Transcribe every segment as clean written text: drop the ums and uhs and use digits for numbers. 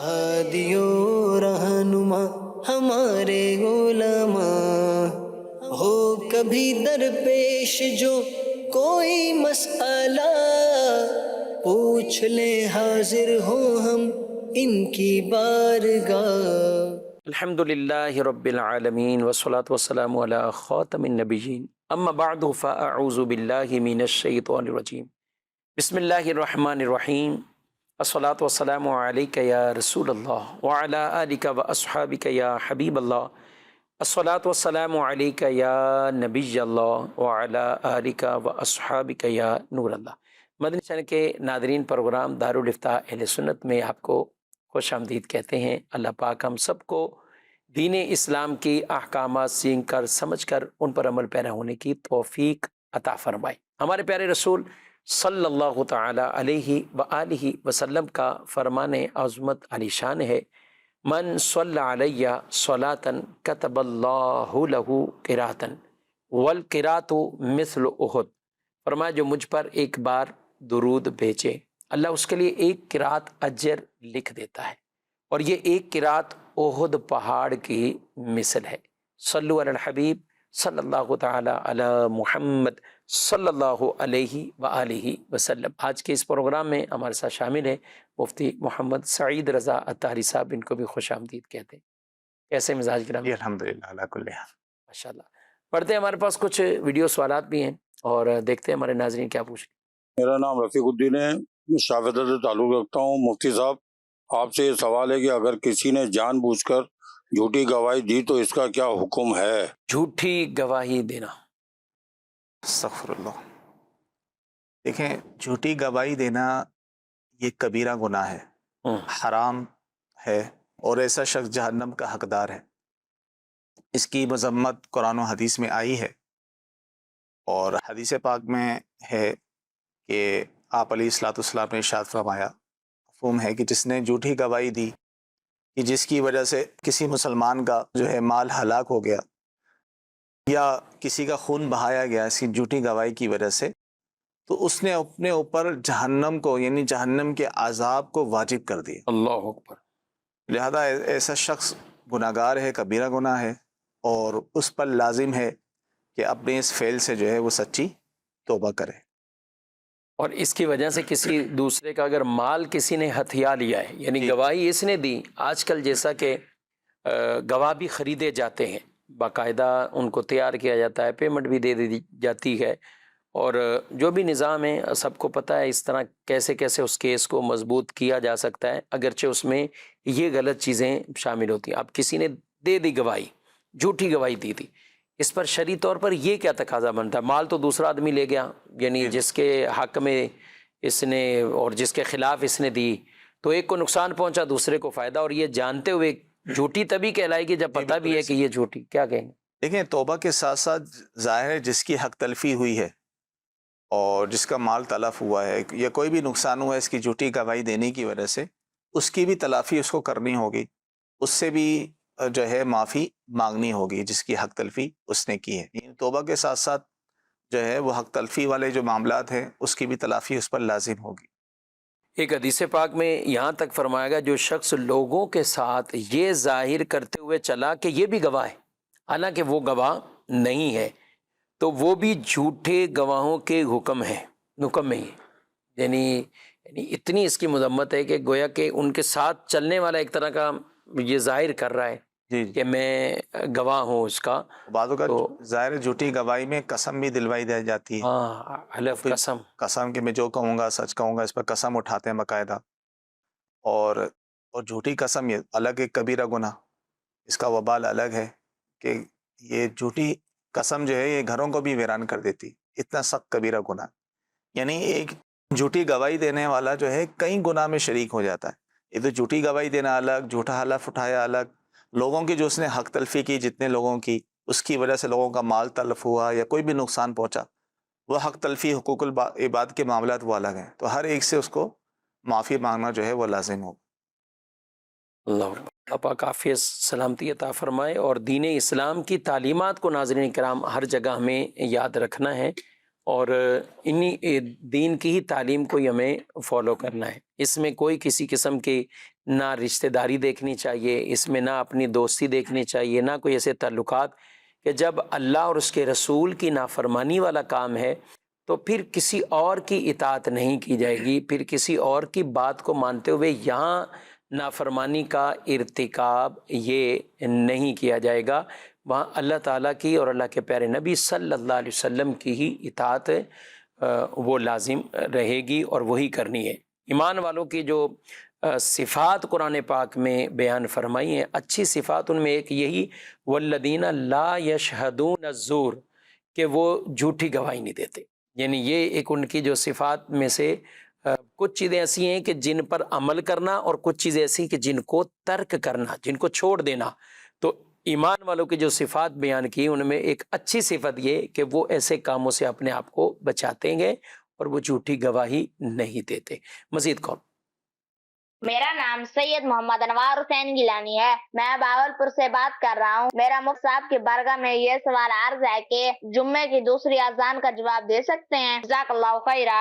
ہادیو رہنما ہمارے علماء، ہو کبھی درپیش جو کوئی مسئلہ، پوچھ لے حاضر ہو ہم ان کی بارگاہ۔ الحمد للہ رب العالمین والصلاة والسلام علی خاتم النبیین، اما بعد فاعوذ باللہ من الشیطان الرجیم، بسم اللہ الرحمن الرحیم، الصلاة والسلام علیک یا رسول اللہ وعلی آلک واصحابک یا حبیب اللہ، الصلاة والسلام علیک یا نبی اللہ وعلی آلک واصحابک یا نور اللہ۔ مدنی چینل کے ناظرین، پروگرام دارالافتاء اہل سنت میں آپ کو خوش آمدید کہتے ہیں۔ اللہ پاک ہم سب کو دین اسلام کی احکامات سیکھ کر سمجھ کر ان پر عمل پیرا ہونے کی توفیق عطا فرمائے۔ ہمارے پیارے رسول صلی اللہ تعالی علیہ وآلہ وسلم کا فرمان عظمت علی شان ہے، من صلی علیہ صلاۃ کتب اللہ لہ قراۃ والقراۃ مثل احد، فرمایا جو مجھ پر ایک بار درود بھیجے اللہ اس کے لیے ایک قرات اجر لکھ دیتا ہے، اور یہ ایک قرات احد پہاڑ کی مثل ہے۔ صلو علی الحبیب صلی اللہ تعالی علی محمد صلی اللہ علیہ وآلہ وسلم۔ آج کے اس پروگرام میں ہمارے ساتھ شامل ہیں مفتی محمد سعید رضا اطہری صاحب، ان کو بھی خوش آمدید کہتے ہیں۔ کیسے مزاج گرام؟ جی الحمدللہ علی کل حال۔ ماشاء اللہ۔ پڑھتے ہیں، ہمارے پاس کچھ ویڈیو سوالات بھی ہیں اور دیکھتے ہیں ہمارے ناظرین کیا پوچھ۔ میرا نام رفیق الدین ہے، میں شافعہ سے تعلق رکھتا ہوں۔ مفتی صاحب، آپ سے یہ سوال ہے کہ اگر کسی نے جان بوجھ کر جھوٹی گواہی دی تو اس کا کیا حکم ہے؟ جھوٹی گواہی دینا، استغفر اللہ۔ دیکھیں، جھوٹی گواہی دینا یہ کبیرہ گناہ ہے، حرام ہے، اور ایسا شخص جہنم کا حقدار ہے۔ اس کی مذمت قرآن و حدیث میں آئی ہے، اور حدیث پاک میں ہے کہ آپ علیہ الصلوۃ والسلام نے ارشاد فرمایا، مفہوم ہے کہ جس نے جھوٹی گواہی دی کہ جس کی وجہ سے کسی مسلمان کا جو ہے مال ہلاک ہو گیا یا کسی کا خون بہایا گیا اس کی جھوٹی گواہی کی وجہ سے، تو اس نے اپنے اوپر جہنم کو، یعنی جہنم کے عذاب کو واجب کر دیا۔ اللہ اکبر۔ لہذا ایسا شخص گناہ گار ہے، کبیرہ گناہ ہے، اور اس پر لازم ہے کہ اپنے اس فعل سے جو ہے وہ سچی توبہ کرے۔ اور اس کی وجہ سے کسی دوسرے کا اگر مال کسی نے ہتھیا لیا ہے، یعنی گواہی اس نے دی، آج کل جیسا کہ گواہ بھی خریدے جاتے ہیں، باقاعدہ ان کو تیار کیا جاتا ہے، پیمنٹ بھی دے دی جاتی ہے، اور جو بھی نظام ہے سب کو پتہ ہے اس طرح کیسے کیسے اس کیس کو مضبوط کیا جا سکتا ہے، اگرچہ اس میں یہ غلط چیزیں شامل ہوتی ہیں۔ اب کسی نے دے دی گواہی، جھوٹی گواہی دی تھی، اس پر شرعی طور پر یہ کیا تقاضا بنتا ہے؟ مال تو دوسرا آدمی لے گیا، یعنی جس کے حق میں اس نے اور جس کے خلاف اس نے دی، تو ایک کو نقصان پہنچا، دوسرے کو فائدہ، اور یہ جانتے ہوئے جھوٹی تبھی کہلائے گی جب پتہ بھی ہے کہ یہ جھوٹی۔ کیا کہیں گے؟ دیکھیں، توبہ کے ساتھ ساتھ ظاہر ہے جس کی حق تلفی ہوئی ہے اور جس کا مال تلف ہوا ہے یا کوئی بھی نقصان ہوا ہے اس کی جھوٹی گواہی دینے کی وجہ سے، اس کی بھی تلافی اس کو کرنی ہوگی، اس سے بھی جو ہے معافی مانگنی ہوگی جس کی حق تلفی اس نے کی ہے۔ یعنی توبہ کے ساتھ ساتھ جو ہے وہ حق تلفی والے جو معاملات ہیں اس کی بھی تلافی اس پر لازم ہوگی۔ ایک حدیث پاک میں یہاں تک فرمایا گیا، جو شخص لوگوں کے ساتھ یہ ظاہر کرتے ہوئے چلا کہ یہ بھی گواہ ہے حالانکہ وہ گواہ نہیں ہے، تو وہ بھی جھوٹے گواہوں کے حکم میں ہی، یعنی اتنی اس کی مذمت ہے کہ گویا کہ ان کے ساتھ چلنے والا ایک طرح کا یہ ظاہر کر رہا ہے کہ میں گواہ ہوں اس کا۔ بعض اوقات ظاہر جھوٹی گواہی میں قسم بھی دلوائی دی جاتی ہے، ہاں، حلف قسم کہ میں جو کہوں گا سچ کہوں گا، اس پر قسم اٹھاتے ہیں باقاعدہ، اور جھوٹی قسم یہ الگ ایک کبیرہ گناہ، اس کا وبال الگ ہے کہ یہ جھوٹی قسم جو ہے یہ گھروں کو بھی ویران کر دیتی، اتنا سخت کبیرہ گناہ۔ یعنی ایک جھوٹی گواہی دینے والا جو ہے کئی گناہ میں شریک ہو جاتا ہے۔ یہ تو جھوٹی گواہی دینا الگ، جھوٹا حلف اٹھایا الگ، لوگوں کی جو اس نے حق تلفی کی، جتنے لوگوں کی اس کی وجہ سے لوگوں کا مال تلف ہوا یا کوئی بھی نقصان پہنچا، وہ حق تلفی حقوق العباد کے معاملات وہ الگ ہیں، تو ہر ایک سے اس کو معافی مانگنا جو ہے وہ لازم ہوگا۔ اللہ پاک کافی سلامتی عطا فرمائے، اور دین اسلام کی تعلیمات کو ناظرین کرام ہر جگہ ہمیں یاد رکھنا ہے، اور انہی دین کی ہی تعلیم کو ہی ہمیں فالو کرنا ہے۔ اس میں کوئی کسی قسم کی نہ رشتہ داری دیکھنی چاہیے، اس میں نہ اپنی دوستی دیکھنی چاہیے، نہ کوئی ایسے تعلقات کہ جب اللہ اور اس کے رسول کی نافرمانی والا کام ہے تو پھر کسی اور کی اطاعت نہیں کی جائے گی، پھر کسی اور کی بات کو مانتے ہوئے یہاں نافرمانی کا ارتکاب یہ نہیں کیا جائے گا، وہاں اللہ تعالیٰ کی اور اللہ کے پیارے نبی صلی اللہ علیہ وسلم کی ہی اطاعت وہ لازم رہے گی اور وہی کرنی ہے۔ ایمان والوں کی جو صفات قرآن پاک میں بیان فرمائی ہیں، اچھی صفات ان میں ایک یہی والذین لا یشہدون الزور، کہ وہ جھوٹی گواہی نہیں دیتے، یعنی یہ ایک ان کی جو صفات میں سے کچھ چیزیں ایسی ہیں کہ جن پر عمل کرنا اور کچھ چیزیں ایسی کہ جن کو ترک کرنا، جن کو چھوڑ دینا۔ تو ایمان والوں کی جو صفات بیان کی ان میں ایک اچھی صفت یہ کہ وہ ایسے کاموں سے اپنے آپ کو بچاتے ہیں اور وہ جھوٹی گواہی نہیں دیتے۔ مزید کون؟ میرا نام سید محمد انوار حسین گیلانی ہے، میں باولپور سے بات کر رہا ہوں۔ میرا مفتی صاحب کی بارگاہ میں یہ سوال عرض ہے کہ جمعے کی دوسری اذان کا جواب دے سکتے ہیں؟ جزاک اللہ خیرہ۔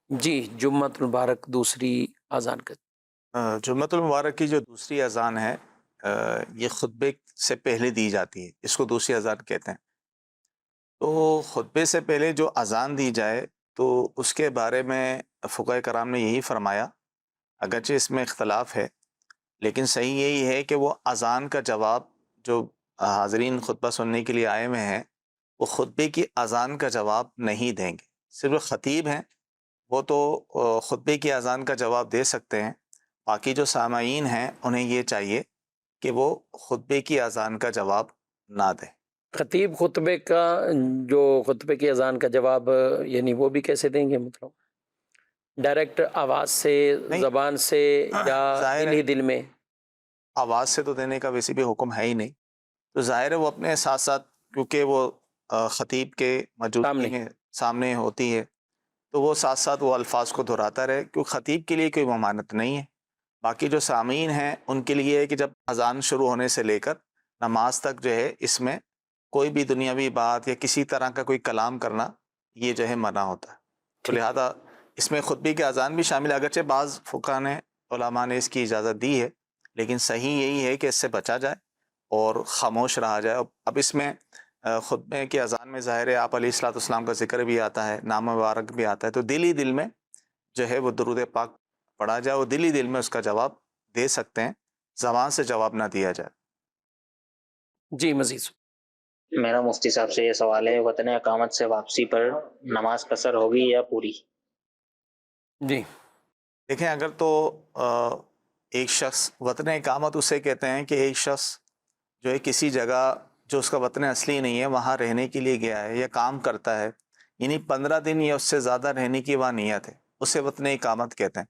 جی، جمعۃ المبارک دوسری اذان کا جمعۃ المبارک کی جو دوسری اذان ہے یہ خطبے سے پہلے دی جاتی ہے، اس کو دوسری اذان کہتے ہیں۔ تو خطبے سے پہلے جو اذان دی جائے تو اس کے بارے میں فقہاء کرام نے یہی فرمایا، اگرچہ اس میں اختلاف ہے لیکن صحیح یہی ہے کہ وہ اذان کا جواب جو حاضرین خطبہ سننے کے لیے آئے ہوئے ہیں وہ خطبے کی اذان کا جواب نہیں دیں گے، صرف خطیب ہیں وہ تو خطبے کی اذان کا جواب دے سکتے ہیں، باقی جو سامعین ہیں انہیں یہ چاہیے کہ وہ خطبے کی اذان کا جواب نہ دیں۔ خطیب خطبے کا جو خطبے کی اذان کا جواب یعنی وہ بھی کیسے دیں گے؟ مطلب ڈائریکٹ آواز سے، نہیں، زبان سے، یا ظاہر انہی ہے دل میں؟ آواز سے تو دینے کا ویسے بھی حکم ہے ہی نہیں، تو ظاہر ہے وہ اپنے ساتھ ساتھ کیونکہ وہ خطیب کے موجودگی میں سامنے ہوتی ہے تو وہ ساتھ ساتھ وہ الفاظ کو دہراتا رہے، کیونکہ خطیب کے لیے کوئی ممانعت نہیں ہے۔ باقی جو سامعین ہیں ان کے لیے ہے کہ جب اذان شروع ہونے سے لے کر نماز تک جو ہے اس میں کوئی بھی دنیاوی بات یا کسی طرح کا کوئی کلام کرنا یہ جو ہے منع ہوتا ہے، تو لہذا اس میں خطبے کی اذان بھی شامل ہے، اگرچہ بعض فقہاء نے، علماء نے اس کی اجازت دی ہے، لیکن صحیح یہی ہے کہ اس سے بچا جائے اور خاموش رہا جائے۔ اب اس میں خطبے کی اذان میں ظاہر ہے آپ علیہ الصلوۃ والسلام کا ذکر بھی آتا ہے، نام مبارک بھی آتا ہے، تو دل ہی دل میں جو ہے وہ درود پاک پڑھا جائے، وہ دل ہی دل میں اس کا جواب دے سکتے ہیں، زبان سے جواب نہ دیا جائے۔ جی مزید؟ میرا مفتی صاحب سے یہ سوال ہے، وطن اقامت سے واپسی پر نماز قصر ہوگی یا پوری؟ جی دیکھیں، اگر تو ایک شخص، وطن اقامت اسے کہتے ہیں کہ ایک شخص جو ہے کسی جگہ جو اس کا وطن اصلی نہیں ہے وہاں رہنے کے لیے گیا ہے یا کام کرتا ہے، یعنی 15 دن یا اس سے زیادہ رہنے کی وہاں نیت ہے، اسے وطن اقامت کہتے ہیں۔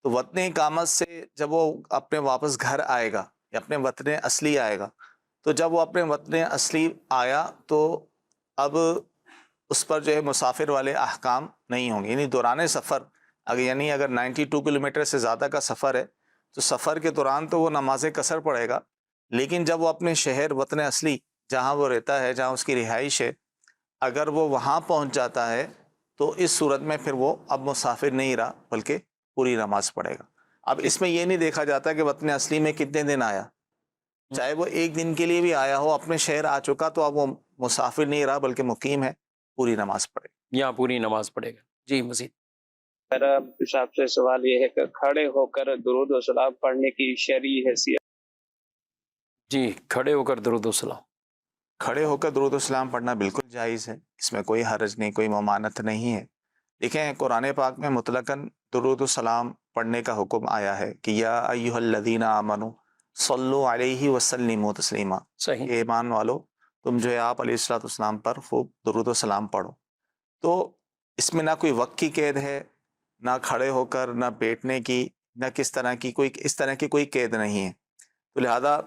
تو وطن اقامت سے جب وہ اپنے واپس گھر آئے گا یا اپنے وطن اصلی آئے گا، تو جب وہ اپنے وطن اصلی آیا تو اب اس پر جو ہے مسافر والے احکام نہیں ہوں گے، یعنی دوران سفر اگر 92 کلومیٹر سے زیادہ کا سفر ہے تو سفر کے دوران تو وہ نماز قصر پڑھے گا، لیکن جب وہ اپنے شہر وطن اصلی جہاں وہ رہتا ہے، جہاں اس کی رہائش ہے، اگر وہ وہاں پہنچ جاتا ہے تو اس صورت میں پھر وہ اب مسافر نہیں رہا بلکہ پوری نماز پڑھے گا۔ اب اس میں یہ نہیں دیکھا جاتا کہ وطن اصلی میں کتنے دن آیا، چاہے وہ ایک دن کے لیے بھی آیا ہو، اپنے شہر آ چکا تو اب وہ مسافر نہیں رہا بلکہ مقیم ہے، پوری نماز پڑھے گا۔ یہاں پوری نماز پڑھے گا۔ جی مزید؟ میرا صاحب سے سوال یہ ہے کہ کھڑے ہو کر درود و سلام پڑھنے کی شرعی حیثیت؟ جی، کھڑے ہو کر درود و سلام، کھڑے ہو کر درود و سلام پڑھنا بالکل جائز ہے، اس میں کوئی حرج نہیں، کوئی ممانعت نہیں ہے۔ دیکھیں، قرآن پاک میں مطلقاً درود و سلام پڑھنے کا حکم آیا ہے کہ یا ایھا الذین آمنوا صلو علیہ وسلموا تسلیما، صحیح۔ کہ ایمان والو تم جو ہے آپ علیہ الصلوۃ والسلام پر خوب درود و سلام پڑھو۔ تو اس میں نہ کوئی وقت کی قید ہے، نہ کھڑے ہو کر، نہ بیٹھنے کی، نہ کس طرح کی اس طرح کی کوئی قید نہیں ہے، تو لہذا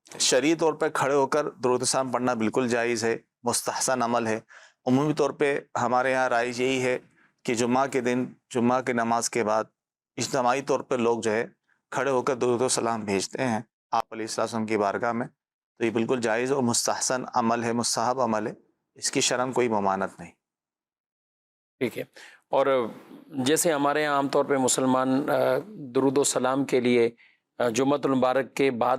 شرعی طور پہ کھڑے ہو کر درود و سلام پڑھنا بالکل جائز ہے، مستحسن عمل ہے۔ عمومی طور پہ ہمارے ہاں رائج یہی ہے کہ جمعہ کے دن، جمعہ کی نماز کے بعد اجتماعی طور پہ لوگ جو ہے کھڑے ہو کر درود و سلام بھیجتے ہیں آپ علیہ السلام کی بارگاہ میں، تو یہ بالکل جائز اور مستحسن عمل ہے، مستحب عمل ہے، اس کی شرعاً کوئی ممانعت نہیں۔ ٹھیک ہے۔ اور جیسے ہمارے یہاں عام طور پہ مسلمان درود و سلام کے لیے جمعۃ المبارک کے بعد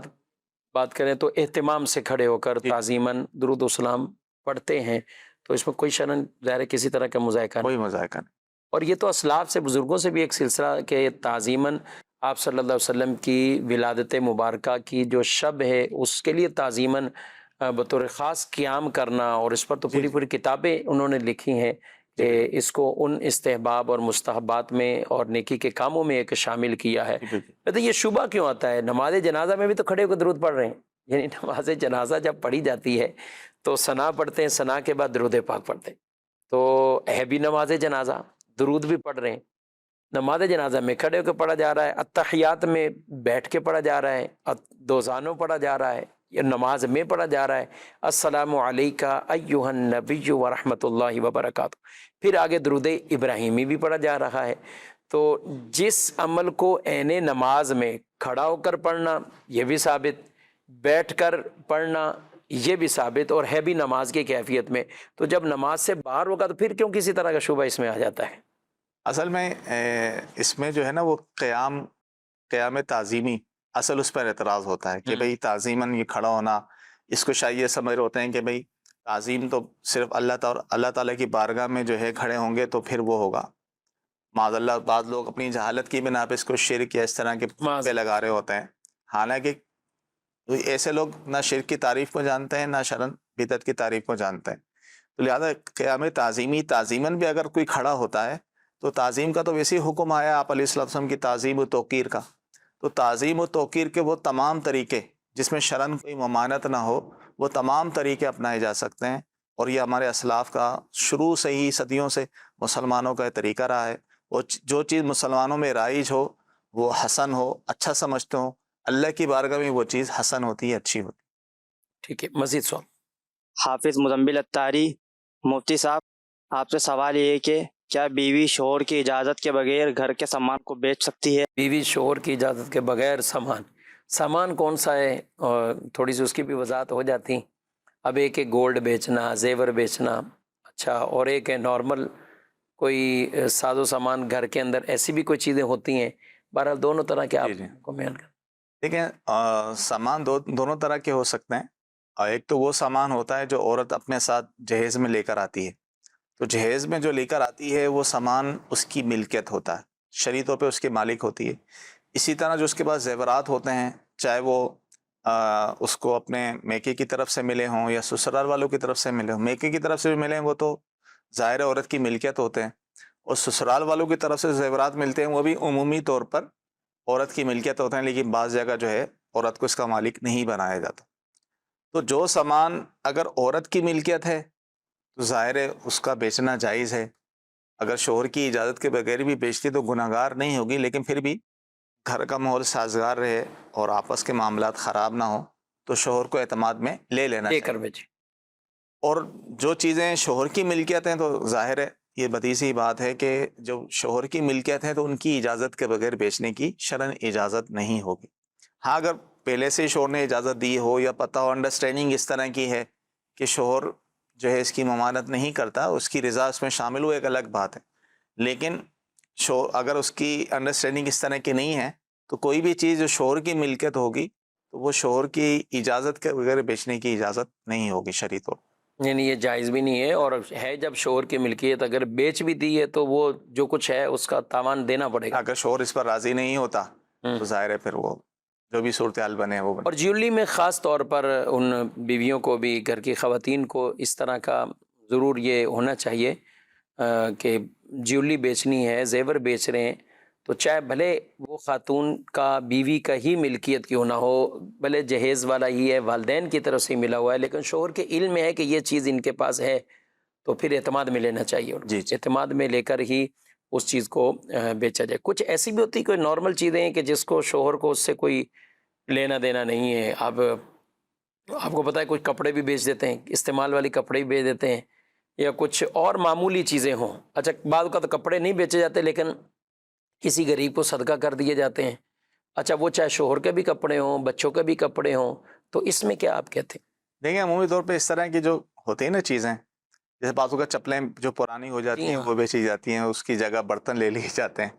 بات کریں تو اہتمام سے کھڑے ہو کر تعظیماً درود و سلام پڑھتے ہیں، تو اس میں کوئی شرن ظاہر ہے کسی طرح کا مذائقہ نہیں، کوئی مذائقہ نہیں۔ اور یہ تو اسلاف سے بزرگوں سے بھی ایک سلسلہ کہ تعظیماً آپ صلی اللہ علیہ وسلم کی ولادت مبارکہ کی جو شب ہے اس کے لیے تعظیماً بطور خاص قیام کرنا، اور اس پر تو پوری پوری کتابیں انہوں نے لکھی ہیں کہ اس کو ان استحباب اور مستحبات میں اور نیکی کے کاموں میں ایک شامل کیا ہے۔ تو یہ شبہ کیوں آتا ہے؟ نماز جنازہ میں بھی تو کھڑے ہو کے درود پڑھ رہے ہیں، یعنی نماز جنازہ جب پڑھی جاتی ہے تو ثنا پڑھتے ہیں، ثنا کے بعد درود پاک پڑھتے ہیں، تو ہے بھی نماز جنازہ، درود بھی پڑھ رہے ہیں۔ نماز جنازہ میں کھڑے ہو کے پڑھا جا رہا ہے، اتحیات میں بیٹھ کے پڑھا جا رہا ہے، دوزانوں پڑھا جا رہا ہے، یا نماز میں پڑھا جا رہا ہے السلام علیکہ ایہا النبی ورحمۃ اللہ وبرکاتہ، پھر آگے درود ابراہیمی بھی پڑھا جا رہا ہے۔ تو جس عمل کو عین نماز میں کھڑا ہو کر پڑھنا یہ بھی ثابت، بیٹھ کر پڑھنا یہ بھی ثابت، اور ہے بھی نماز کی کیفیت میں، تو جب نماز سے باہر ہوگا تو پھر کیوں کسی طرح کا شبہ اس میں آ جاتا ہے؟ اصل میں اس میں جو ہے نا وہ قیام تعظیمی اصل اس پر اعتراض ہوتا ہے کہ بھئی تعظیماً یہ کھڑا ہونا، اس کو شاید یہ سمجھ رہے ہوتے ہیں کہ بھئی تعظیم تو صرف اللہ تعالیٰ کی بارگاہ میں جو ہے کھڑے ہوں گے تو پھر وہ ہوگا۔ معاذ اللہ بعض لوگ اپنی جہالت کی بنا پہ اس کو شرک یا اس طرح کے پہ لگا رہے ہوتے ہیں، حالانکہ ایسے لوگ نہ شرک کی تعریف کو جانتے ہیں نہ شرن بدعت کی تعریف کو جانتے ہیں۔ تو لہٰذا قیام تعظیماً بھی اگر کوئی کھڑا ہوتا ہے تو تعظیم کا تو ویسے ہی حکم آیا آپ علیہ الصلوۃ والسلام کی تعظیم و توقیر کا، تو تعظیم و توقیر کے وہ تمام طریقے جس میں شرن کوئی ممانعت نہ ہو وہ تمام طریقے اپنائے جا سکتے ہیں، اور یہ ہمارے اسلاف کا شروع سے ہی صدیوں سے مسلمانوں کا طریقہ رہا ہے۔ وہ جو چیز مسلمانوں میں رائج ہو، وہ حسن ہو، اچھا سمجھتے ہوں، اللہ کی بارگاہ میں وہ چیز حسن ہوتی ہے، اچھی ہوتی ہے۔ ٹھیک ہے، مزید سوال۔ حافظ مزمل اتاری، مفتی صاحب آپ سے سوال یہ ہے کہ کیا بیوی شوہر کی اجازت کے بغیر گھر کے سامان کو بیچ سکتی ہے؟ بیوی شوہر کی اجازت کے بغیر سامان کون سا ہے، اور تھوڑی سی اس کی بھی وضاحت ہو جاتی۔ اب ایک ہے گولڈ بیچنا، زیور بیچنا، اچھا، اور ایک ہے نارمل کوئی ساز و سامان گھر کے اندر، ایسی بھی کوئی چیزیں ہوتی ہیں۔ بہرحال دونوں طرح کے آپ کو بیان کریں۔ دیکھیں سامان دونوں طرح کے ہو سکتے ہیں، اور ایک تو وہ سامان ہوتا ہے جو عورت اپنے ساتھ جہیز میں لے کر آتی ہے، تو جہیز میں جو لے کر آتی ہے وہ سامان اس کی ملکیت ہوتا ہے، شرعی طور پہ اس کے مالک ہوتی ہے۔ اسی طرح جو اس کے پاس زیورات ہوتے ہیں، چاہے وہ اس کو اپنے میکے کی طرف سے ملے ہوں یا سسرال والوں کی طرف سے ملے ہوں، میکے کی طرف سے ملے ہیں وہ تو ظاہر عورت کی ملکیت ہوتے ہیں، اور سسرال والوں کی طرف سے زیورات ملتے ہیں وہ بھی عمومی طور پر عورت کی ملکیت ہوتے ہیں، لیکن بعض جگہ جو ہے عورت کو اس کا مالک نہیں بنایا جاتا۔ تو جو سامان اگر عورت کی ملکیت ہے تو ظاہر ہے اس کا بیچنا جائز ہے، اگر شوہر کی اجازت کے بغیر بھی بیچتی تو گناہگار نہیں ہوگی، لیکن پھر بھی گھر کا ماحول سازگار رہے اور آپس کے معاملات خراب نہ ہوں تو شوہر کو اعتماد میں لے لینا لے چاہیے۔ کر بیچے۔ اور جو چیزیں شوہر کی ملکیت ہیں تو ظاہر ہے یہ بدیہی سی بات ہے کہ جو شوہر کی ملکیت ہے تو ان کی اجازت کے بغیر بیچنے کی شرعاً اجازت نہیں ہوگی۔ ہاں اگر پہلے سے شوہر نے اجازت دی ہو یا پتہ ہو، انڈرسٹینڈنگ اس طرح کی ہے کہ شوہر جو ہے اس کی ممانعت نہیں کرتا، اس کی رضا اس میں شامل ہو، ایک الگ بات ہے، لیکن اگر اس کی انڈرسٹینڈنگ اس طرح کی نہیں ہے تو کوئی بھی چیز جو شوہر کی ملکیت ہوگی تو وہ شوہر کی اجازت کے بغیر بیچنے کی اجازت نہیں ہوگی شرعی طور پر۔ یعنی یہ جائز بھی نہیں ہے، اور ہے جب شوہر کی ملکیت اگر بیچ بھی دی ہے تو وہ جو کچھ ہے اس کا تاوان دینا پڑے گا۔ اگر شوہر اس پر راضی نہیں ہوتا تو ظاہر ہے پھر وہ جو بھی صورتحال بنے وہ بنے۔ اور جیولری میں خاص طور پر ان بیویوں کو بھی، گھر کی خواتین کو اس طرح کا ضرور یہ ہونا چاہیے کہ جیولری بیچنی ہے، زیور بیچ رہے ہیں تو چاہے بھلے وہ خاتون کا بیوی کا ہی ملکیت کیوں نہ ہو، بھلے جہیز والا ہی ہے، والدین کی طرف سے ملا ہوا ہے، لیکن شوہر کے علم میں ہے کہ یہ چیز ان کے پاس ہے تو پھر اعتماد میں لینا چاہیے، اور اعتماد میں لے کر ہی اس چیز کو بیچا جائے۔ کچھ ایسی بھی ہوتی کوئی نارمل چیزیں ہیں کہ جس کو شوہر کو اس سے کوئی لینا دینا نہیں ہے۔ اب آپ کو پتہ ہے کچھ کپڑے بھی بیچ دیتے ہیں، استعمال والی کپڑے بھی بیچ دیتے ہیں، یا کچھ اور معمولی چیزیں ہوں۔ اچھا بعض کا تو کپڑے نہیں بیچے جاتے لیکن کسی غریب کو صدقہ کر دیے جاتے ہیں، اچھا وہ چاہے شوہر کے بھی کپڑے ہوں، بچوں کے بھی کپڑے ہوں، تو اس میں کیا آپ کہتے ہیں؟ دیکھیں عمومی طور پہ اس طرح کی جو ہوتی ہیں نا چیزیں، جیسے بعضوں کا چپلیں جو پرانی ہو جاتی ہیں وہ بیچی جاتی ہیں، اس کی جگہ برتن لے لیے جاتے ہیں،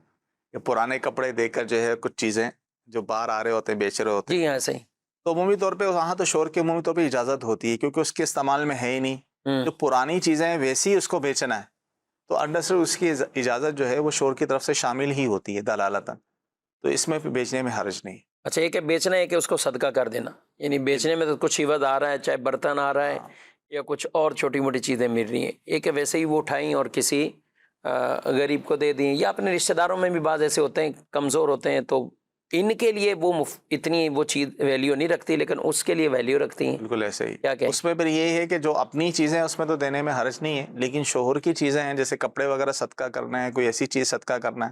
یا پرانے کپڑے دے کر جو ہے کچھ چیزیں جو باہر آ رہے ہوتے ہیں بیچ رہے ہوتے ہیں. جی ہاں صحیح. تو عمومی طور پہ وہاں تو شور کے عمومی طور پہ اجازت ہوتی ہے، کیونکہ اس کے استعمال میں ہے ہی نہیں. جو پرانی چیزیں ہیں ویسی اس کو بیچنا ہے، تو انڈر اس کی اجازت جو ہے وہ شور کی طرف سے شامل ہی ہوتی ہے دلالتاً، تو اس میں بیچنے میں حرج نہیں. اچھا، ایک ہے بیچنا ہے کہ اس کو صدقہ کر دینا، یعنی بیچنے میں تو کچھ عوض آ رہا ہے، چاہے برتن آ رہا ہے یا کچھ اور چھوٹی موٹی چیزیں مل رہی ہیں. ایک ہے ویسے ہی وہ اٹھائیں اور کسی غریب کو دے دیں، یا اپنے رشتہ داروں میں بھی بعض ایسے ہوتے ہیں کمزور ہوتے ہیں، تو ان کے لیے وہ اتنی وہ چیز ویلیو نہیں رکھتی، لیکن اس کے لیے ویلیو رکھتی ہیں. بالکل ایسے ہی. کیا اس میں پھر یہ ہے کہ جو اپنی چیزیں اس میں تو دینے میں حرج نہیں ہے، لیکن شوہر کی چیزیں ہیں جیسے کپڑے وغیرہ صدقہ کرنا ہے، کوئی ایسی چیز صدقہ کرنا ہے،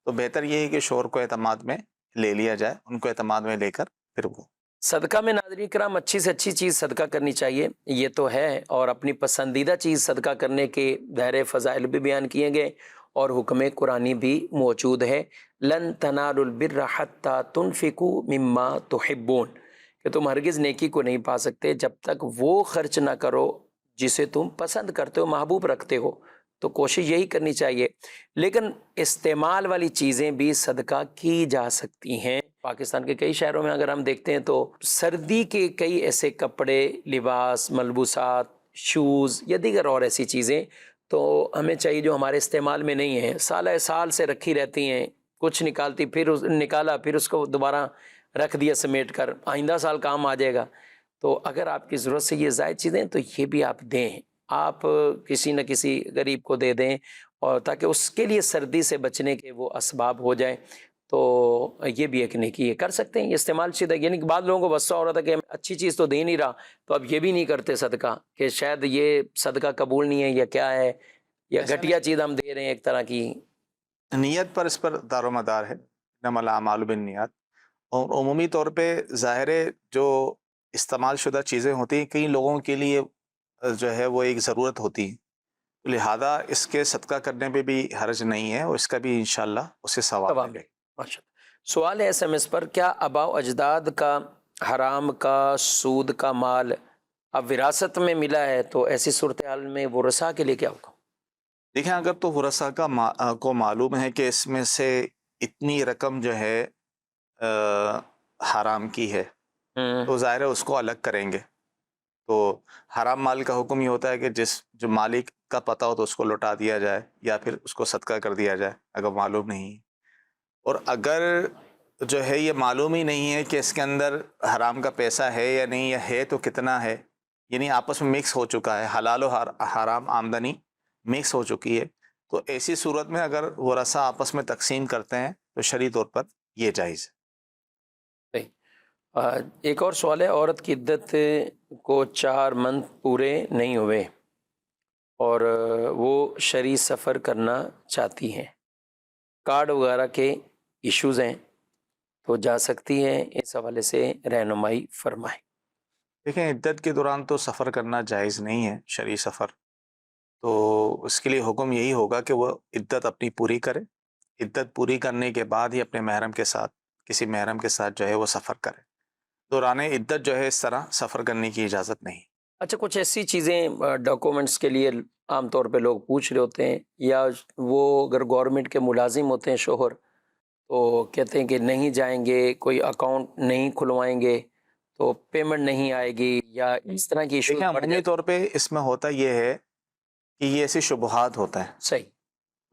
تو بہتر یہ ہے کہ شوہر کو اعتماد میں لے لیا جائے، ان کو اعتماد میں لے کر پھر وہ صدقہ میں ناظرین کرام اچھی سے اچھی چیز صدقہ کرنی چاہیے، یہ تو ہے، اور اپنی پسندیدہ چیز صدقہ کرنے کے دائرے فضائل بھی بیان کیے گئے اور حکم قرآنی بھی موجود ہے. لن تنالوا البر حتی تنفقوا مما تحبون، کہ تم ہرگز نیکی کو نہیں پا سکتے جب تک وہ خرچ نہ کرو جسے تم پسند کرتے ہو، محبوب رکھتے ہو. تو کوشش یہی کرنی چاہیے. لیکن استعمال والی چیزیں بھی صدقہ کی جا سکتی ہیں. پاکستان کے کئی شہروں میں اگر ہم دیکھتے ہیں تو سردی کے کئی ایسے کپڑے، لباس، ملبوسات، شوز یا دیگر اور ایسی چیزیں تو ہمیں چاہیے جو ہمارے استعمال میں نہیں ہیں، سال سے رکھی رہتی ہیں، کچھ نکالتی نکالا پھر اس کو دوبارہ رکھ دیا سمیٹ کر، آئندہ سال کام آ جائے گا. تو اگر آپ کی ضرورت سے یہ زائد چیزیں تو یہ بھی آپ دیں، آپ کسی نہ کسی غریب کو دے دیں، اور تاکہ اس کے لیے سردی سے بچنے کے وہ اسباب ہو جائیں. تو یہ بھی ایک نیکی ہے، کر سکتے ہیں یہ استعمال شدہ. یعنی کہ بعض لوگوں کو غصہ ہو رہا تھا کہ اچھی چیز تو دے نہیں رہا، تو اب یہ بھی نہیں کرتے صدقہ، کہ شاید یہ صدقہ قبول نہیں ہے یا کیا ہے، یا گھٹیا چیز ہم دے رہے ہیں ایک طرح کی. نیت پر اس پر دار و مدار ہے، انما الاعمال بالنیات. اور عمومی طور پہ ظاہر ہے جو استعمال شدہ چیزیں ہوتی ہیں کئی لوگوں کے لیے جو ہے وہ ایک ضرورت ہوتی ہے، لہذا اس کے صدقہ کرنے پہ بھی حرج نہیں ہے، اور اس کا بھی انشاءاللہ اسے ثواب ثواب ملے. ماشاء اللہ. سوال ہے SMS پر، کیا آباء و اجداد کا حرام کا سود کا مال اب وراثت میں ملا ہے تو ایسی صورتحال میں ورثاء کے لیے کیا ہوگا؟ دیکھیں اگر تو ورثاء کو معلوم ہے کہ اس میں سے اتنی رقم جو ہے حرام کی ہے تو ظاہر ہے اس کو الگ کریں گے. تو حرام مال کا حکم یہ ہوتا ہے کہ جو مالک کا پتہ ہو تو اس کو لوٹا دیا جائے یا پھر اس کو صدقہ کر دیا جائے اگر معلوم نہیں. اور اگر جو ہے یہ معلوم ہی نہیں ہے کہ اس کے اندر حرام کا پیسہ ہے یا نہیں، یا ہے تو کتنا ہے، یعنی آپس میں مکس ہو چکا ہے، حلال و حرام آمدنی مکس ہو چکی ہے، تو ایسی صورت میں اگر ورثاء آپس میں تقسیم کرتے ہیں تو شرعی طور پر یہ جائز ہے. ایک اور سوال ہے، عورت کی عدت کو 4 منتھ پورے نہیں ہوئے اور وہ شرعی سفر کرنا چاہتی ہیں، کارڈ وغیرہ کے ایشوز ہیں، تو جا سکتی ہیں؟ اس حوالے سے رہنمائی فرمائیں. دیکھیں عدت کے دوران تو سفر کرنا جائز نہیں ہے شرعی سفر، تو اس کے لیے حکم یہی ہوگا کہ وہ عدت اپنی پوری کرے، عدت پوری کرنے کے بعد ہی اپنے محرم کے ساتھ کسی محرم کے ساتھ جو ہے وہ سفر کرے. دوران عدت جو ہے اس طرح سفر کرنے کی اجازت نہیں. اچھا، کچھ ایسی چیزیں ڈاکومنٹس کے لیے عام طور پہ لوگ پوچھ رہے ہوتے ہیں، یا وہ اگر گورنمنٹ کے ملازم ہوتے ہیں شوہر تو کہتے ہیں کہ نہیں جائیں گے، کوئی اکاؤنٹ نہیں کھلوائیں گے تو پیمنٹ نہیں آئے گی، یا اس طرح کی ایشوز دیکھیں بڑھ عمومی جاتے طور پہ اس میں ہوتا یہ ہے کہ یہ ایسی شبہات ہوتا ہے. صحیح.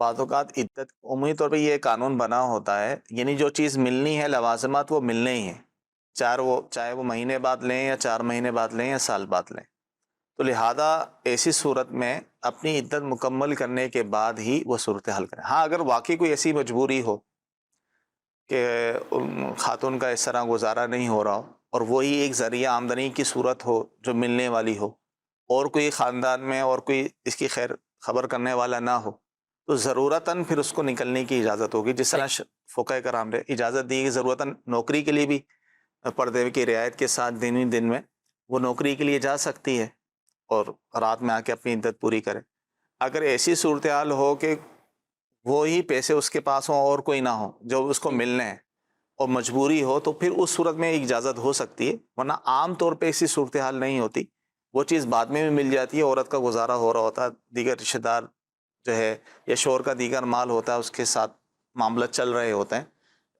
بعض اوقات عدت عمومی طور پہ یہ قانون بنا ہوتا ہے، یعنی جو چیز ملنی ہے لوازمات وہ ملنے ہی ہیں، چاہے وہ مہینے بعد لیں یا 4 مہینے بعد لیں یا سال بعد لیں. تو لہذا ایسی صورت میں اپنی عدت مکمل کرنے کے بعد ہی وہ صورتحال کریں. ہاں اگر واقعی کوئی ایسی مجبوری ہو کہ خاتون کا اس طرح گزارا نہیں ہو رہا ہو اور وہی ایک ذریعہ آمدنی کی صورت ہو جو ملنے والی ہو، اور کوئی خاندان میں اور کوئی اس کی خیر خبر کرنے والا نہ ہو، تو ضرورتاً پھر اس کو نکلنے کی اجازت ہوگی. جس طرح فقہ کرام نے اجازت دی کہ ضرورتاً نوکری کے لیے بھی پردے کی رعایت کے ساتھ دن میں وہ نوکری کے لیے جا سکتی ہے اور رات میں آ کے اپنی عدت پوری کرے. اگر ایسی صورتحال ہو کہ وہی پیسے اس کے پاس ہوں اور کوئی نہ ہو جو اس کو ملنے ہیں اور مجبوری ہو، تو پھر اس صورت میں اجازت ہو سکتی ہے، ورنہ عام طور پہ ایسی صورتحال نہیں ہوتی. وہ چیز بعد میں بھی مل جاتی ہے، عورت کا گزارا ہو رہا ہوتا ہے، دیگر رشتہ دار جو ہے یا شوہر کا دیگر مال ہوتا ہے اس کے ساتھ معاملہ چل رہے ہوتے ہیں،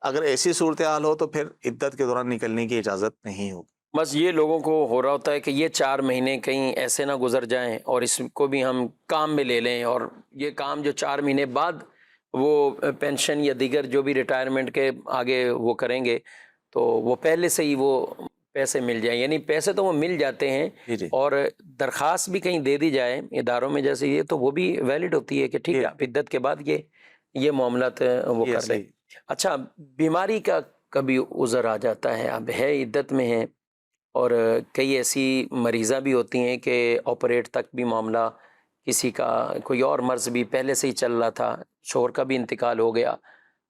اگر ایسی صورتحال ہو تو پھر عدت کے دوران نکلنے کی اجازت نہیں ہوگی۔ بس یہ لوگوں کو ہو رہا ہوتا ہے کہ یہ 4 مہینے کہیں ایسے نہ گزر جائیں اور اس کو بھی ہم کام میں لے لیں، اور یہ کام جو 4 مہینے بعد وہ پینشن یا دیگر جو بھی ریٹائرمنٹ کے آگے وہ کریں گے تو وہ پہلے سے ہی وہ پیسے مل جائیں، یعنی پیسے تو وہ مل جاتے ہیں، جی اور درخواست بھی کہیں دے دی جائے اداروں میں جیسے یہ، تو وہ بھی ویلڈ ہوتی ہے کہ ٹھیک ہے آپ عدت کے بعد یہ معاملات وہ کر لیں۔ اچھا، بیماری کا کبھی عذر آ جاتا ہے، اب ہے عدت میں ہے، اور کئی ایسی مریضہ بھی ہوتی ہیں کہ آپریٹ تک بھی معاملہ، کسی کا کوئی اور مرض بھی پہلے سے ہی چل رہا تھا، شوہر کا بھی انتقال ہو گیا،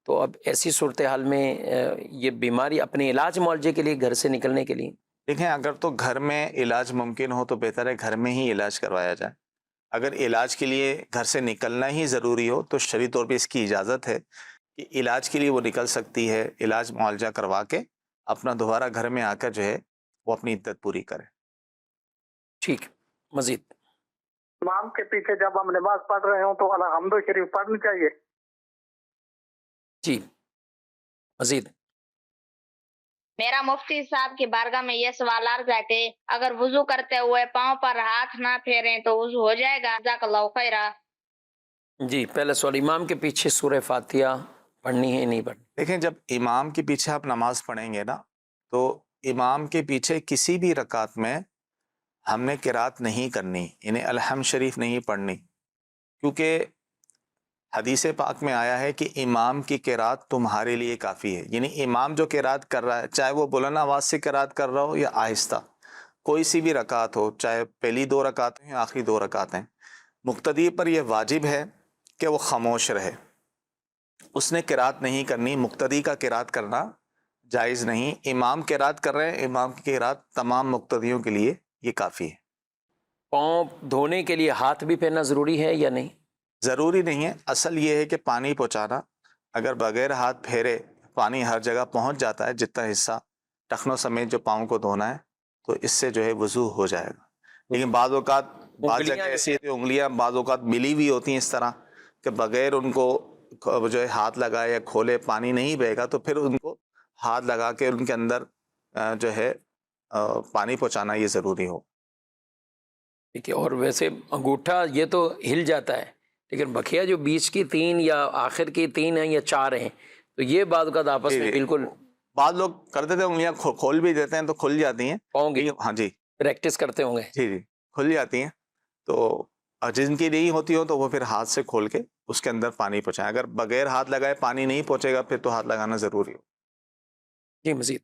تو اب ایسی صورتحال میں یہ بیماری اپنے علاج معالجے کے لیے گھر سے نکلنے کے لیے، دیکھیں اگر تو گھر میں علاج ممکن ہو تو بہتر ہے گھر میں ہی علاج کروایا جائے، اگر علاج کے لیے گھر سے نکلنا ہی ضروری ہو تو شرعی طور پہ اس کی اجازت ہے کہ علاج کے لیے وہ نکل سکتی ہے، علاج معالجہ کروا کے اپنا دوبارہ گھر میں آ کر جو ہے وہ اپنی عدت پوری کرے۔ ٹھیک، مزید امام کے پیچھے جب ہم نماز پڑھ رہے ہوں تو الحمد شریف پڑھنی چاہیے؟ جی مزید میرا مفتی صاحب کی بارگاہ میں یہ سوال عرض ہے کہ اگر وضو کرتے ہوئے پاؤں پر ہاتھ نہ پھیریں تو وضو ہو جائے گا؟ جزاک اللہ خیرہ۔ جی، پہلا سوال، امام کے پیچھے سورہ فاتحہ پڑھنی ہے نہیں پڑھنی؟ دیکھیں جب امام کے پیچھے آپ نماز پڑھیں گے نا تو امام کے پیچھے کسی بھی رکعت میں ہم نے قرات نہیں کرنی، یعنی الحمد شریف نہیں پڑھنی، کیونکہ حدیث پاک میں آیا ہے کہ امام کی قرات تمہارے لیے کافی ہے، یعنی امام جو قرات کر رہا ہے چاہے وہ بلند آواز سے قرات کر رہا ہو یا آہستہ، کوئی سی بھی رکعت ہو، چاہے پہلی 2 رکعت ہیں یا آخری 2 رکعت ہیں، مقتدی پر یہ واجب ہے کہ وہ خاموش رہے، اس نے قرات نہیں کرنی، مقتدی کا قرات کرنا جائز نہیں، امام قرات کر رہے ہیں، امام کی قرات تمام مقتدیوں کے لیے یہ کافی ہے۔ پاؤں دھونے کے لیے ہاتھ بھی پھیرنا ضروری ہے یا نہیں؟ ضروری نہیں ہے، اصل یہ ہے کہ پانی پہنچانا، اگر بغیر ہاتھ پھیرے پانی ہر جگہ پہنچ جاتا ہے، جتنا حصہ ٹخنوں سمیت جو پاؤں کو دھونا ہے تو اس سے جو ہے وضو ہو جائے گا، لیکن بعض اوقات بعض جگہ ایسی انگلیاں بعض اوقات ملی ہوئی ہوتی ہیں اس طرح کہ بغیر ان کو جو ہے ہاتھ لگائے یا کھولے پانی نہیں بہے گا، تو پھر ان کو ہاتھ لگا کے ان کے اندر جو ہے پانی پہنچانا یہ ضروری ہو۔ ٹھیک ہے، اور ویسے انگوٹھا یہ تو ہل جاتا ہے، لیکن بقیہ جو بیچ کی 3 یا آخر کی 3 ہیں یا 4 ہیں تو یہ بعض اوقات آپس میں بالکل، بعض لوگ کر دیتے ہیں انگلیاں کھول بھی دیتے ہیں تو کھل جاتی ہیں، پاؤں گی ہاں جی پریکٹس کرتے ہوں گے، جی کھل جاتی ہیں، تو جن کی نہیں ہوتی ہو تو وہ پھر ہاتھ سے کھول کے اس کے اندر پانی پہنچائیں، اگر بغیر ہاتھ لگائے پانی نہیں پہنچے گا پھر تو ہاتھ لگانا ضروری ہو۔ جی مزید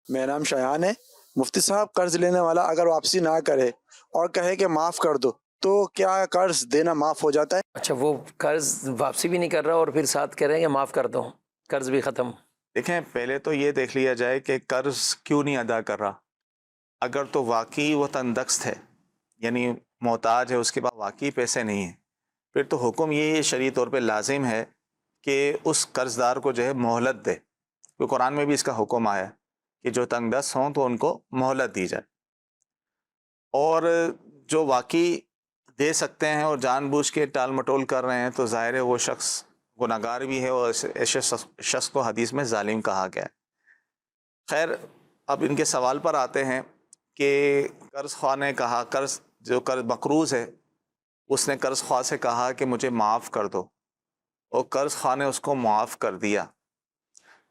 میرا نام شایان ہے۔ مفتی صاحب، قرض لینے والا اگر واپسی نہ کرے اور کہے کہ معاف کر دو تو کیا قرض دینا معاف ہو جاتا ہے؟ اچھا، وہ قرض واپسی بھی نہیں کر رہا اور پھر ساتھ کہہ رہے ہیں کہ معاف کر دو، قرض بھی ختم؟ دیکھیں پہلے تو یہ دیکھ لیا جائے کہ قرض کیوں نہیں ادا کر رہا، اگر تو واقعی وہ تندرست ہے یعنی محتاج ہے، اس کے پاس واقعی پیسے نہیں ہیں، پھر تو حکم یہ شرعی طور پہ لازم ہے کہ اس قرض دار کو جو ہے مہلت دے، کیونکہ قرآن میں بھی اس کا حکم آیا کہ جو تنگ دست ہوں تو ان کو مہلت دی جائے، اور جو واقعی دے سکتے ہیں اور جان بوجھ کے ٹال مٹول کر رہے ہیں تو ظاہر ہے وہ شخص گناہگار بھی ہے، اور ایسے شخص کو حدیث میں ظالم کہا گیا ہے۔ خیر، اب ان کے سوال پر آتے ہیں کہ قرض خواہ نے کہا، جو قرض مقروض ہے اس نے قرض خواہ سے کہا کہ مجھے معاف کر دو، اور قرض خواہ نے اس کو معاف کر دیا،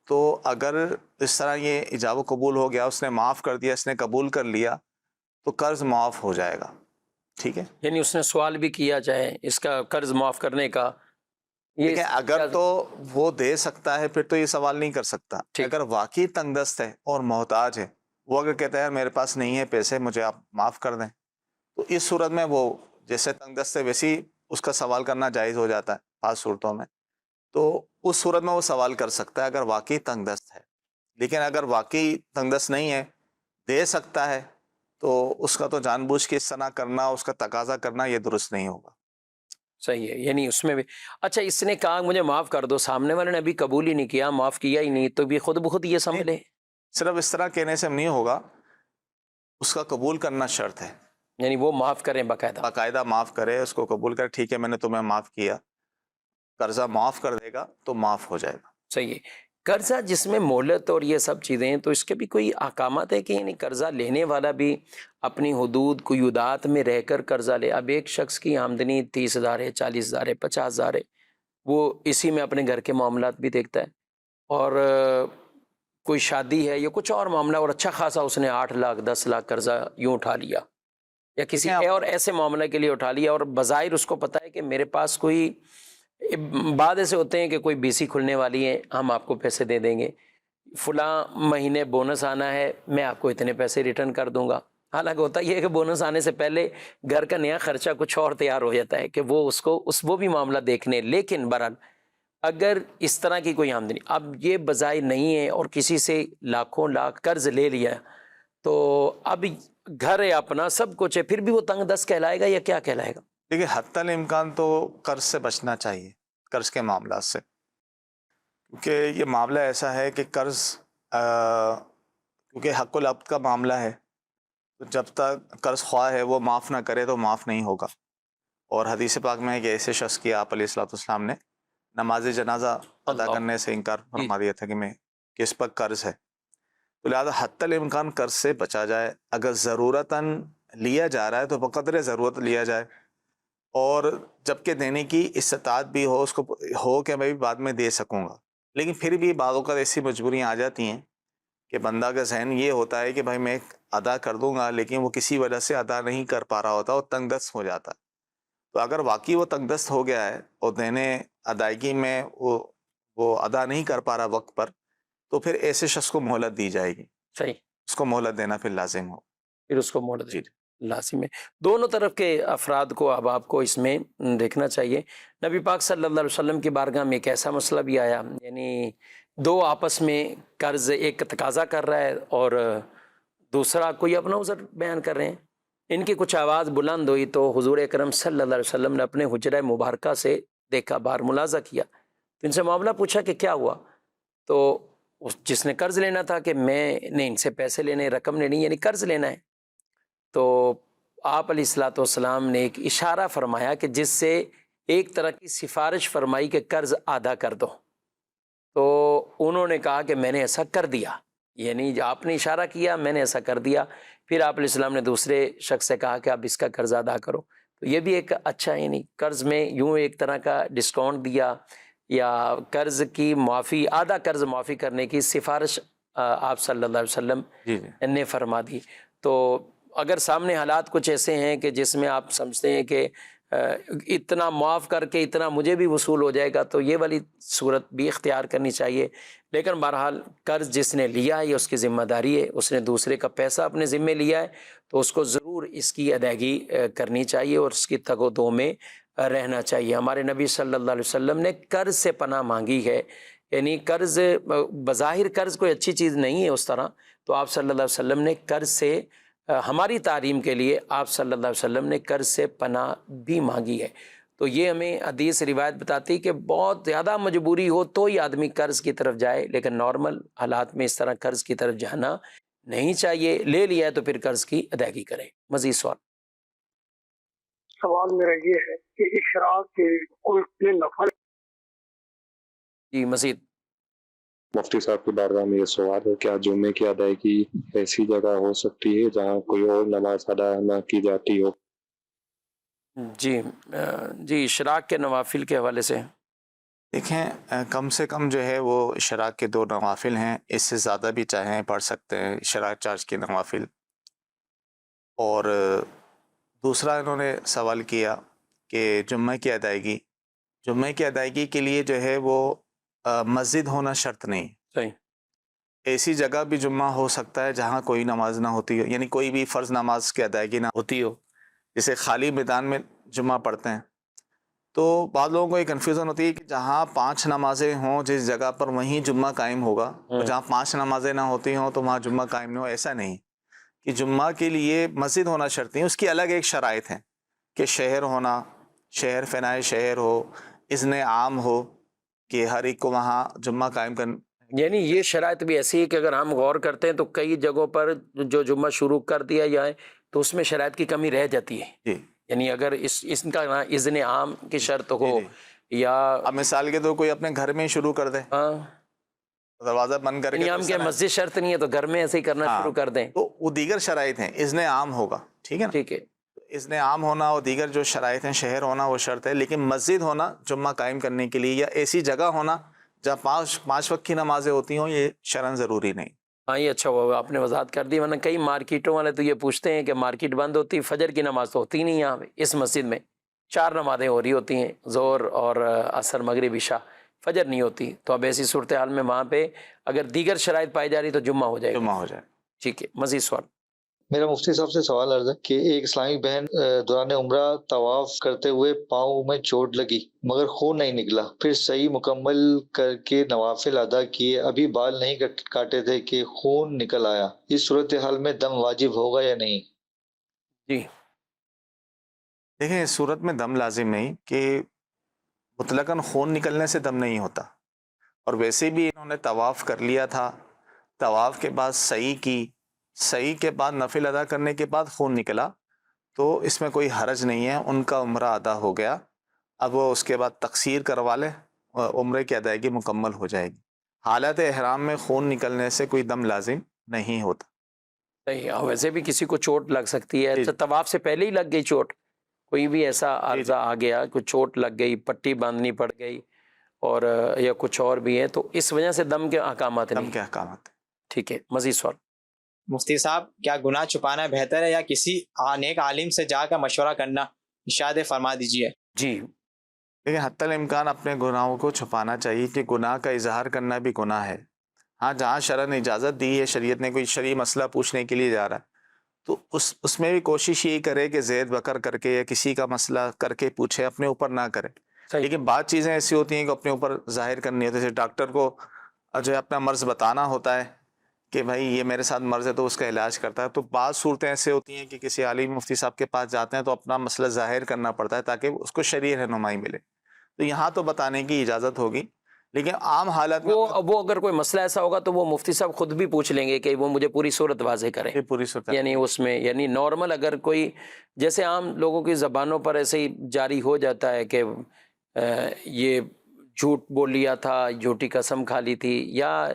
تو اگر اس طرح یہ ایجاب و قبول ہو گیا، اس نے معاف کر دیا، اس نے قبول کر لیا، تو قرض معاف ہو جائے گا، ٹھیک ہے؟ یعنی اس نے سوال بھی کیا چاہے اس کا قرض معاف کرنے کا، دیکھیں اگر تو وہ دے سکتا ہے پھر تو یہ سوال نہیں کر سکتا، اگر واقعی تنگ دست ہے اور محتاج ہے، وہ اگر کہتا ہے میرے پاس نہیں ہے پیسے، مجھے آپ معاف کر دیں، تو اس صورت میں وہ جیسے تنگ دست ہے ویسے ہی اس کا سوال کرنا جائز ہو جاتا ہے بعض صورتوں میں، تو اس صورت میں وہ سوال کر سکتا ہے اگر واقعی تنگ دست ہے، لیکن اگر واقعی تنگ دست نہیں ہے، دے سکتا ہے، تو اس کا تو جان بوجھ کے اس طرح کرنا، اس کا تقاضا کرنا یہ درست نہیں ہوگا۔ صحیح ہے، یعنی اس میں بھی اچھا، اس نے کہا مجھے معاف کر دو، سامنے والے نے ابھی قبول ہی نہیں کیا، معاف کیا ہی نہیں، تو بھی خود بخود یہ سمجھ لے؟ صرف اس طرح کہنے سے نہیں ہوگا، اس کا قبول کرنا شرط ہے، یعنی وہ معاف کریں باقاعدہ. باقاعدہ معاف کرے، اس کو قبول کرے، ٹھیک ہے میں نے تمہیں معاف کیا، قرضہ معاف کر دے گا تو معاف ہو جائے گا. صحیح ہے. قرضہ جس میں مہلت اور یہ سب چیزیں ہیں، تو اس کے بھی کوئی احکامات ہیں کہ یعنی قرضہ لینے والا بھی اپنی حدود قیودات میں رہ کر قرضہ لے؟ اب ایک شخص کی آمدنی 30,000 ہے، 40,000 ہے، 50,000 ہے، وہ اسی میں اپنے گھر کے معاملات بھی دیکھتا ہے، اور کوئی شادی ہے یا کچھ اور معاملہ، اور اچھا خاصا اس نے 8 لاکھ 10 لاکھ قرضہ یوں اٹھا لیا، یا کسی اور ایسے معاملے کے لیے اٹھا لیا، اور بظاہر اس کو پتہ ہے کہ میرے پاس کوئی، بعد ایسے ہوتے ہیں کہ کوئی BC کھلنے والی ہے، ہم آپ کو پیسے دے دیں گے، فلاں مہینے بونس آنا ہے، میں آپ کو اتنے پیسے ریٹرن کر دوں گا. حالانکہ ہوتا یہ ہے کہ بونس آنے سے پہلے گھر کا نیا خرچہ کچھ اور تیار ہو جاتا ہے کہ وہ بھی معاملہ دیکھنے. لیکن بہرحال اگر اس طرح کی کوئی آمدنی اب یہ بظاہر نہیں ہے اور کسی سے لاکھوں لاکھ قرض لے لیا، تو اب گھر ہے اپنا، سب کچھ ہے، پھر بھی وہ تنگ دست کہلائے گا یا کیا کہلائے گا؟ دیکھیے حتی الامکان تو قرض سے بچنا چاہیے، قرض کے معاملات سے، کیونکہ یہ معاملہ ایسا ہے کہ قرض کیونکہ حق العبد کا معاملہ ہے، تو جب تک قرض خواہ ہے وہ معاف نہ کرے تو معاف نہیں ہوگا. اور حدیث پاک میں ہے کہ ایسے شخص کی آپ علیہ الصلوۃ والسلام نے نماز جنازہ ادا کرنے سے انکار فرما دیا تھا کہ اس پر قرض ہے. تو لہٰذا حتی الامکان قرض سے بچا جائے. اگر ضرورتاً لیا جا رہا ہے تو بقدر ضرورت لیا جائے، اور جب کہ دینے کی استطاعت بھی ہو، اس کو ہو کہ میں بھی بعد میں دے سکوں گا. لیکن پھر بھی بعض اوقات ایسی مجبوریاں آ جاتی ہیں کہ بندہ کا ذہن یہ ہوتا ہے کہ بھائی میں ادا کر دوں گا، لیکن وہ کسی وجہ سے ادا نہیں کر پا رہا ہوتا اور تنگ دست ہو جاتا ہے. تو اگر واقعی وہ تنگ دست ہو گیا ہے اور دینے ادائیگی میں وہ ادا نہیں کر پا رہا وقت پر، تو پھر ایسے شخص کو مہلت دی جائے گی. صحیح، اس کو مہلت دینا پھر لازم ہو. پھر اس کو مہلت لازم ہے. دونوں طرف کے افراد کو اب آپ کو اس میں دیکھنا چاہیے. نبی پاک صلی اللہ علیہ وسلم کی بارگاہ میں ایک ایسا مسئلہ بھی آیا، یعنی دو آپس میں قرض، ایک تقاضا کر رہا ہے اور دوسرا کوئی اپنا عذر بیان کر رہے ہیں. ان کی کچھ آواز بلند ہوئی تو حضور اکرم صلی اللہ علیہ وسلم نے اپنے حجرہ مبارکہ سے دیکھا، باہر ملاحظہ کیا، تو ان سے معاملہ پوچھا کہ کیا ہوا. تو جس نے قرض لینا تھا کہ میں نے ان سے پیسے لینے، رقم لینی، یعنی قرض لینا ہے، تو آپ علیہ الصلوۃ والسلام نے ایک اشارہ فرمایا کہ جس سے ایک طرح کی سفارش فرمائی کہ قرض آدھا کر دو. تو انہوں نے کہا کہ میں نے ایسا کر دیا، یعنی آپ نے اشارہ کیا، میں نے ایسا کر دیا. پھر آپ علیہ السلام نے دوسرے شخص سے کہا کہ آپ اس کا قرض ادا کرو. تو یہ بھی ایک اچھا، یعنی قرض میں یوں ایک طرح کا ڈسکاؤنٹ دیا، یا قرض کی معافی، آدھا قرض معافی کرنے کی سفارش آپ صلی اللہ علیہ وسلم نے فرما دی. تو اگر سامنے حالات کچھ ایسے ہیں کہ جس میں آپ سمجھتے ہیں کہ اتنا معاف کر کے اتنا مجھے بھی وصول ہو جائے گا، تو یہ والی صورت بھی اختیار کرنی چاہیے. لیکن بہرحال قرض جس نے لیا ہے یہ اس کی ذمہ داری ہے، اس نے دوسرے کا پیسہ اپنے ذمے لیا ہے، تو اس کو ضرور اس کی ادائیگی کرنی چاہیے اور اس کی تگ و دو میں رہنا چاہیے. ہمارے نبی صلی اللہ علیہ وسلم نے قرض سے پناہ مانگی ہے، یعنی قرض بظاہر قرض کوئی اچھی چیز نہیں ہے اس طرح، تو آپ صلی اللہ علیہ وسلم نے قرض سے، ہماری تعلیم کے لیے آپ صلی اللہ علیہ وسلم نے قرض سے پناہ بھی مانگی ہے. تو یہ ہمیں حدیث روایت بتاتی کہ بہت زیادہ مجبوری ہو تو ہی آدمی قرض کی طرف جائے، لیکن نارمل حالات میں اس طرح قرض کی طرف جانا نہیں چاہیے. لے لیا ہے تو پھر قرض کی ادائیگی کریں. مزید سوال میرا یہ ہے کہ اشراق کے کوئی نفل؟ جی مزید. مفتی صاحب کی بارگاہ میں یہ سوال ہے، کیا جمعے کی ادائیگی ایسی جگہ ہو سکتی ہے جہاں کوئی اور نماز ادا نہ کی جاتی ہو؟ جی اشراق کے نوافل کے حوالے سے دیکھیں، کم سے کم جو ہے وہ اشراق کے 2 نوافل ہیں، اس سے زیادہ بھی چاہیں پڑھ سکتے ہیں اشراق چارج کے نوافل. اور دوسرا انہوں نے سوال کیا کہ جمعہ کی ادائیگی کے لیے جو ہے وہ مسجد ہونا شرط نہیں. صحیح. ایسی جگہ بھی جمعہ ہو سکتا ہے جہاں کوئی نماز نہ ہوتی ہو، یعنی کوئی بھی فرض نماز کی ادائیگی نہ ہوتی ہو، جیسے خالی میدان میں جمعہ پڑھتے ہیں. تو بعض لوگوں کو یہ کنفیوژن ہوتی ہے کہ جہاں 5 نمازیں ہوں جس جگہ پر وہیں جمعہ قائم ہوگا، اور جہاں 5 نمازیں نہ ہوتی ہوں تو وہاں جمعہ قائم نہیں ہو. ایسا نہیں کہ جمعہ کے لیے مسجد ہونا شرط نہیں، اس کی الگ ایک شرائط ہیں کہ شہر ہونا، شہر فنائے شہر ہو، اذن عام ہو کہ ہر ایک کو وہاں جمعہ قائم یعنی یہ شرائط بھی ایسی ہے کہ اگر ہم غور کرتے ہیں تو کئی جگہوں پر جو جمعہ شروع کر دیا جائے تو اس میں شرائط کی کمی رہ جاتی ہے. جی یعنی اگر اس کا اذن عام کی شرط ہو یا اب مثال کے تو کوئی اپنے گھر میں شروع کر دے, ہاں دروازہ بند کر کے, عام کے مسجد شرط نہیں ہے تو گھر میں ایسے ہی کرنا شروع کر دیں تو وہ دیگر شرائط ہیں. اذن عام ہوگا, ٹھیک ہے نا, ٹھیک ہے. اذن عام ہونا اور دیگر جو شرائط ہیں, شہر ہونا وہ شرط ہے, لیکن مسجد ہونا جمعہ قائم کرنے کے لیے یا ایسی جگہ ہونا جہاں پانچ وقت کی نمازیں ہوتی ہوں, یہ شرعاً ضروری نہیں. ہاں یہ اچھا ہوا آپ نے وضاحت کر دی, ورنہ کئی مارکیٹوں والے تو یہ پوچھتے ہیں کہ مارکیٹ بند ہوتی, فجر کی نماز تو ہوتی نہیں یہاں پہ, اس مسجد میں 4 نمازیں ہو رہی ہوتی ہیں, ظہر اور عصر مغرب عشاء, فجر نہیں ہوتی. تو اب ایسی صورتحال میں وہاں پہ اگر دیگر شرائط پائی جا رہی تو جمعہ ہو جائے گا. جمعہ ہو جائے. ٹھیک ہے. مزید سوال. میرا مفتی صاحب سے سوال عرض ہے کہ ایک اسلامی بہن دوران عمرہ طواف کرتے ہوئے پاؤں میں چوٹ لگی مگر خون نہیں نکلا, پھر صحیح مکمل کر کے نوافل ادا کیے, ابھی بال نہیں کاٹے تھے کہ خون نکل آیا, اس صورتحال میں دم واجب ہوگا یا نہیں؟ جی دیکھیں, اس صورت میں دم لازم نہیں کہ مطلقاً خون نکلنے سے دم نہیں ہوتا, اور ویسے بھی انہوں نے طواف کر لیا تھا, طواف کے بعد سعی کی, سعی کے بعد نفل ادا کرنے کے بعد خون نکلا, تو اس میں کوئی حرج نہیں ہے, ان کا عمرہ ادا ہو گیا. اب وہ اس کے بعد تقصیر کروا لے, عمرے کی ادائیگی مکمل ہو جائے گی. حالت احرام میں خون نکلنے سے کوئی دم لازم نہیں ہوتا. صحیح. ویسے بھی کسی کو چوٹ لگ سکتی ہے, طواف سے پہلے ہی لگ گئی چوٹ, کوئی بھی ایسا عارضہ آ گیا, کوئی چوٹ لگ گئی, پٹی باندھنی پڑ گئی اور یا کچھ اور بھی ہے, تو اس وجہ سے دم کے احکامات نہیں. دم کے احکامات. ٹھیک ہے. مزید سوال. مفتی صاحب, کیا گناہ چھپانا بہتر ہے یا کسی نیک عالم سے جا کر مشورہ کرنا؟ ارشاد فرما دیجیے. جی لیکن حتی الامکان اپنے گناہوں کو چھپانا چاہیے, کہ گناہ کا اظہار کرنا بھی گناہ ہے. ہاں جہاں شرع نے اجازت دی ہے, شریعت نے کوئی شرعی مسئلہ پوچھنے کے لیے جا رہا ہے, تو اس میں بھی کوشش یہی کرے کہ زید بکر کر کے یا کسی کا مسئلہ کر کے پوچھے, اپنے اوپر نہ کرے. لیکن بعض چیزیں ایسی ہوتی ہیں کہ اپنے اوپر ظاہر کرنی ہوتی ہے, جیسے ڈاکٹر کو جو ہے اپنا مرض بتانا ہوتا ہے کہ بھائی یہ میرے ساتھ مرض ہے تو اس کا علاج کرتا ہے. تو بعض صورتیں ایسے ہوتی ہیں کہ کسی عالم مفتی صاحب کے پاس جاتے ہیں تو اپنا مسئلہ ظاہر کرنا پڑتا ہے تاکہ اس کو شرعی رہنمائی ملے. تو یہاں تو بتانے کی اجازت ہوگی, لیکن عام حالت میں وہ اگر کوئی مسئلہ ایسا ہوگا تو وہ مفتی صاحب خود بھی پوچھ لیں گے کہ وہ مجھے پوری صورت واضح کریں. پوری صورت یعنی اس میں یعنی نارمل اگر کوئی جیسے عام لوگوں کی زبانوں پر ایسے ہی جاری ہو جاتا ہے کہ یہ جھوٹ بول لیا تھا, جھوٹی قسم کھا لی تھی, یا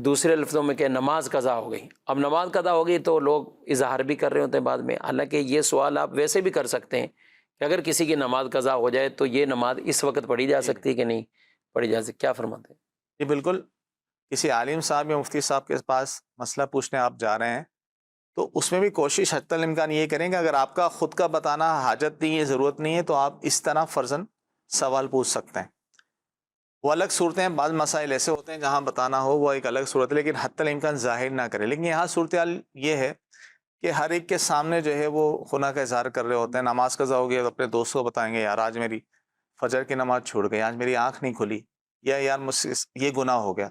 دوسرے لفظوں میں کہ نماز قضا ہو گئی. اب نماز قضا ہو گئی تو لوگ اظہار بھی کر رہے ہوتے ہیں بعد میں, حالانکہ یہ سوال آپ ویسے بھی کر سکتے ہیں کہ اگر کسی کی نماز قضا ہو جائے تو یہ نماز اس وقت پڑھی جا سکتی ہے کہ نہیں پڑھی جا سکتی. کیا فرماتے ہیں؟ جی بالکل. کسی عالم صاحب یا مفتی صاحب کے پاس مسئلہ پوچھنے آپ جا رہے ہیں تو اس میں بھی کوشش حتی الامکان یہ کریں کہ اگر آپ کا خود کا بتانا حاجت نہیں ہے, ضرورت نہیں ہے, تو آپ اس طرح فرضاً سوال پوچھ سکتے ہیں. وہ الگ صورتیں ہیں, بعض مسائل ایسے ہوتے ہیں جہاں بتانا ہو وہ ایک الگ صورت ہے, لیکن حتی الامکان ظاہر نہ کرے. لیکن یہاں صورتحال یہ ہے کہ ہر ایک کے سامنے جو ہے وہ خنا کا اظہار کر رہے ہوتے ہیں. نماز قضا ہو گیا تو اپنے دوست کو بتائیں گے, یار آج میری فجر کی نماز چھوٹ گئی, آج میری آنکھ نہیں کھلی, یا یار مجھ سے یہ گناہ ہو گیا.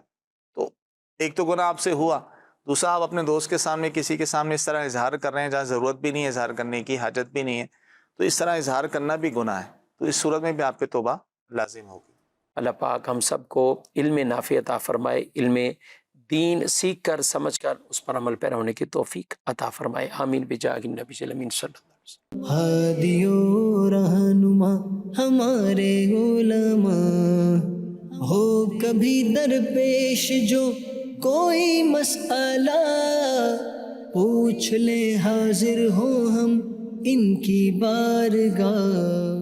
تو ایک تو گناہ آپ سے ہوا, دوسرا آپ اپنے دوست کے سامنے کسی کے سامنے اس طرح اظہار کر رہے ہیں جہاں ضرورت بھی نہیں ہے اظہار کرنے کی, حاجت بھی نہیں ہے, تو اس طرح اظہار کرنا بھی گناہ ہے. تو اس صورت میں بھی آپ پہ توبہ لازم ہوگی. اللہ پاک ہم سب کو علم نافع عطا فرمائے, علم دین سیکھ کر سمجھ کر اس پر عمل پیرا ہونے کی توفیق عطا فرمائے. آمین بجاہ النبی امین صلی اللہ علیہ وسلم. ہادی و رہنما ہمارے علماء, ہو کبھی درپیش جو کوئی مسئلہ, پوچھ لے حاضر ہو ہم ان کی بارگاہ.